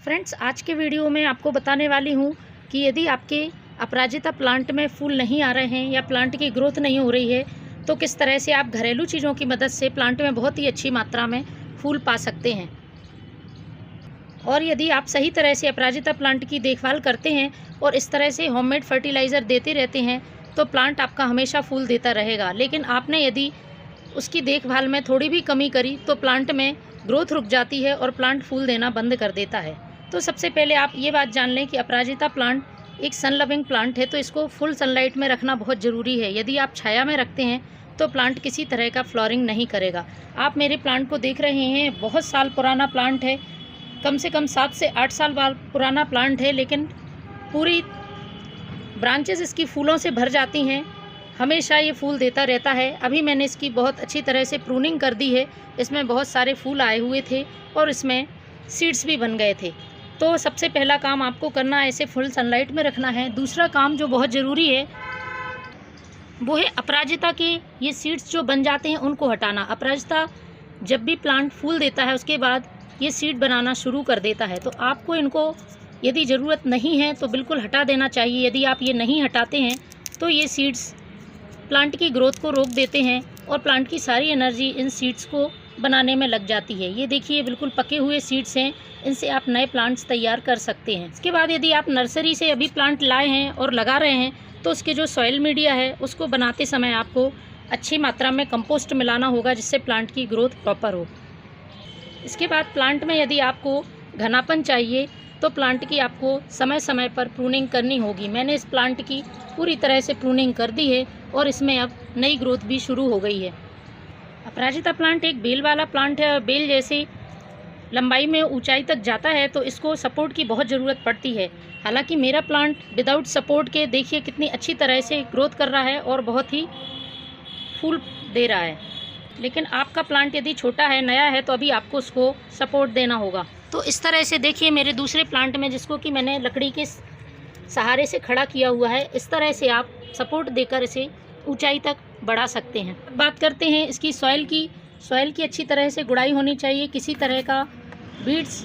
Friends, आज के video में आपको बताने वाली हूँ कि यदि आपके अपराजिता प्लांट में फूल नहीं आ रहे हैं या प्लांट की ग्रोथ नहीं हो रही है तो किस तरह से आप घरेलू चीज़ों की मदद से प्लांट में बहुत ही अच्छी मात्रा में फूल पा सकते हैं। और यदि आप सही तरह से अपराजिता प्लांट की देखभाल करते हैं और इस तरह से होममेड फर्टिलाइज़र देते रहते हैं तो प्लांट आपका हमेशा फूल देता रहेगा। लेकिन आपने यदि उसकी देखभाल में थोड़ी भी कमी करी तो प्लांट में ग्रोथ रुक जाती है और प्लांट फूल देना बंद कर देता है। तो सबसे पहले आप ये बात जान लें कि अपराजिता प्लांट एक सन लविंग प्लांट है, तो इसको फुल सनलाइट में रखना बहुत ज़रूरी है। यदि आप छाया में रखते हैं तो प्लांट किसी तरह का फ्लावरिंग नहीं करेगा। आप मेरे प्लांट को देख रहे हैं, बहुत साल पुराना प्लांट है, कम से कम 7 से 8 साल पुराना प्लांट है, लेकिन पूरी ब्रांचेस इसकी फूलों से भर जाती हैं। हमेशा ये फूल देता रहता है। अभी मैंने इसकी बहुत अच्छी तरह से प्रूनिंग कर दी है। इसमें बहुत सारे फूल आए हुए थे और इसमें सीड्स भी बन गए थे। तो सबसे पहला काम आपको करना है, इसे फुल सनलाइट में रखना है। दूसरा काम जो बहुत ज़रूरी है वो है अपराजिता के ये सीड्स जो बन जाते हैं उनको हटाना। अपराजिता जब भी प्लांट फूल देता है उसके बाद ये सीड बनाना शुरू कर देता है, तो आपको इनको यदि ज़रूरत नहीं है तो बिल्कुल हटा देना चाहिए। यदि आप ये नहीं हटाते हैं तो ये सीड्स प्लांट की ग्रोथ को रोक देते हैं और प्लांट की सारी एनर्जी इन सीड्स को बनाने में लग जाती है। ये देखिए, बिल्कुल पके हुए सीड्स हैं, इनसे आप नए प्लांट्स तैयार कर सकते हैं। इसके बाद यदि आप नर्सरी से अभी प्लांट लाए हैं और लगा रहे हैं तो उसके जो सॉइल मीडिया है उसको बनाते समय आपको अच्छी मात्रा में कंपोस्ट मिलाना होगा, जिससे प्लांट की ग्रोथ प्रॉपर हो। इसके बाद प्लांट में यदि आपको घनापन चाहिए तो प्लांट की आपको समय समय पर प्रूनिंग करनी होगी। मैंने इस प्लांट की पूरी तरह से प्रूनिंग कर दी है और इसमें अब नई ग्रोथ भी शुरू हो गई है। अपराजिता प्लांट एक बेल वाला प्लांट है और बेल जैसी लंबाई में ऊंचाई तक जाता है, तो इसको सपोर्ट की बहुत ज़रूरत पड़ती है। हालांकि मेरा प्लांट विदाउट सपोर्ट के देखिए कितनी अच्छी तरह से ग्रोथ कर रहा है और बहुत ही फूल दे रहा है। लेकिन आपका प्लांट यदि छोटा है, नया है, तो अभी आपको उसको सपोर्ट देना होगा। तो इस तरह से देखिए मेरे दूसरे प्लांट में, जिसको कि मैंने लकड़ी के सहारे से खड़ा किया हुआ है, इस तरह से आप सपोर्ट देकर इसे ऊंचाई तक बढ़ा सकते हैं। बात करते हैं इसकी सॉइल की। सॉइल की अच्छी तरह से गुड़ाई होनी चाहिए। किसी तरह का बीड्स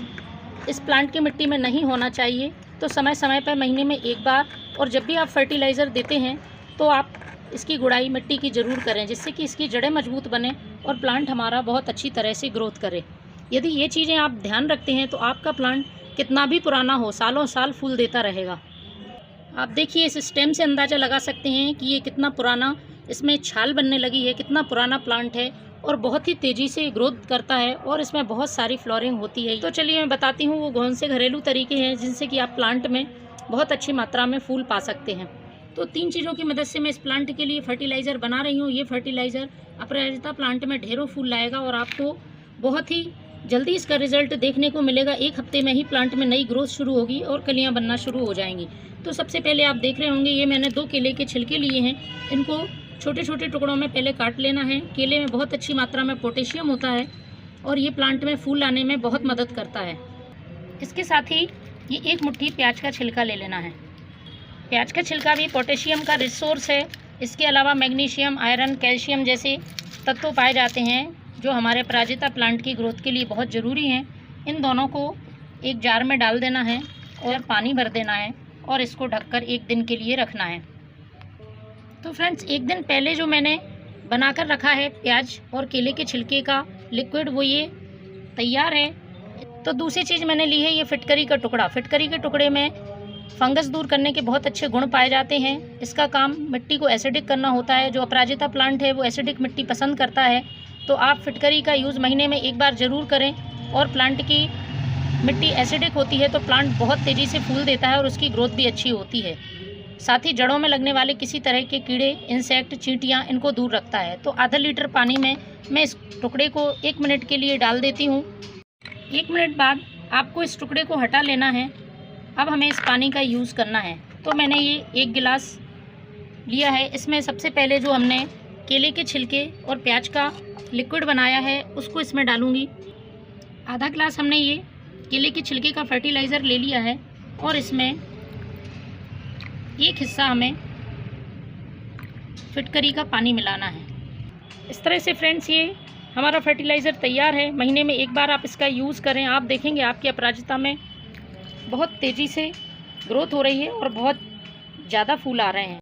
इस प्लांट की मिट्टी में नहीं होना चाहिए। तो समय समय पर महीने में एक बार और जब भी आप फर्टिलाइज़र देते हैं तो आप इसकी गुड़ाई मिट्टी की ज़रूर करें, जिससे कि इसकी जड़ें मजबूत बने और प्लांट हमारा बहुत अच्छी तरह से ग्रोथ करे। यदि ये चीज़ें आप ध्यान रखते हैं तो आपका प्लांट कितना भी पुराना हो, सालों साल फूल देता रहेगा। आप देखिए इस स्टेम से अंदाज़ा लगा सकते हैं कि ये कितना पुराना, इसमें छाल बनने लगी है, कितना पुराना प्लांट है और बहुत ही तेज़ी से ग्रोथ करता है और इसमें बहुत सारी फ्लावरिंग होती है। तो चलिए मैं बताती हूँ वो कौन से घरेलू तरीके हैं जिनसे कि आप प्लांट में बहुत अच्छी मात्रा में फूल पा सकते हैं। तो 3 चीज़ों की मदद से मैं इस प्लांट के लिए फर्टिलाइज़र बना रही हूँ। ये फर्टिलाइज़र अपराजिता प्लांट में ढेरों फूल लाएगा और आपको बहुत ही जल्दी इसका रिजल्ट देखने को मिलेगा। 1 हफ्ते में ही प्लांट में नई ग्रोथ शुरू होगी और कलियाँ बनना शुरू हो जाएंगी। तो सबसे पहले आप देख रहे होंगे, ये मैंने 2 केले के छिलके लिए हैं। इनको छोटे छोटे टुकड़ों में पहले काट लेना है। केले में बहुत अच्छी मात्रा में पोटेशियम होता है और ये प्लांट में फूल लाने में बहुत मदद करता है। इसके साथ ही ये 1 मुट्ठी प्याज का छिलका ले लेना है। प्याज का छिलका भी पोटेशियम का रिसोर्स है। इसके अलावा मैग्नीशियम, आयरन, कैल्शियम जैसे तत्व पाए जाते हैं जो हमारे अपराजिता प्लांट की ग्रोथ के लिए बहुत ज़रूरी हैं। इन दोनों को एक जार में डाल देना है और पानी भर देना है और इसको ढककर 1 दिन के लिए रखना है। तो फ्रेंड्स, 1 दिन पहले जो मैंने बनाकर रखा है प्याज और केले के छिलके का लिक्विड, वो ये तैयार है। तो दूसरी चीज़ मैंने ली है ये फिटकरी का टुकड़ा। फिटकरी के टुकड़े में फंगस दूर करने के बहुत अच्छे गुण पाए जाते हैं। इसका काम मिट्टी को एसिडिक करना होता है। जो अपराजिता प्लांट है वो एसिडिक मिट्टी पसंद करता है, तो आप फिटकरी का यूज़ महीने में 1 बार ज़रूर करें। और प्लांट की मिट्टी एसिडिक होती है तो प्लांट बहुत तेज़ी से फूल देता है और उसकी ग्रोथ भी अच्छी होती है। साथ ही जड़ों में लगने वाले किसी तरह के कीड़े, इंसेक्ट, चींटियाँ, इनको दूर रखता है। तो आधा लीटर पानी में मैं इस टुकड़े को 1 मिनट के लिए डाल देती हूँ। 1 मिनट बाद आपको इस टुकड़े को हटा लेना है। अब हमें इस पानी का यूज़ करना है। तो मैंने ये 1 गिलास लिया है। इसमें सबसे पहले जो हमने केले के छिलके और प्याज का लिक्विड बनाया है उसको इसमें डालूँगी। आधा गिलास हमने ये केले के छिलके का फर्टिलाइज़र ले लिया है और इसमें 1 हिस्सा हमें फिटकरी का पानी मिलाना है। इस तरह से फ्रेंड्स ये हमारा फर्टिलाइज़र तैयार है। महीने में 1 बार आप इसका यूज़ करें, आप देखेंगे आपके अपराजिता में बहुत तेज़ी से ग्रोथ हो रही है और बहुत ज़्यादा फूल आ रहे हैं।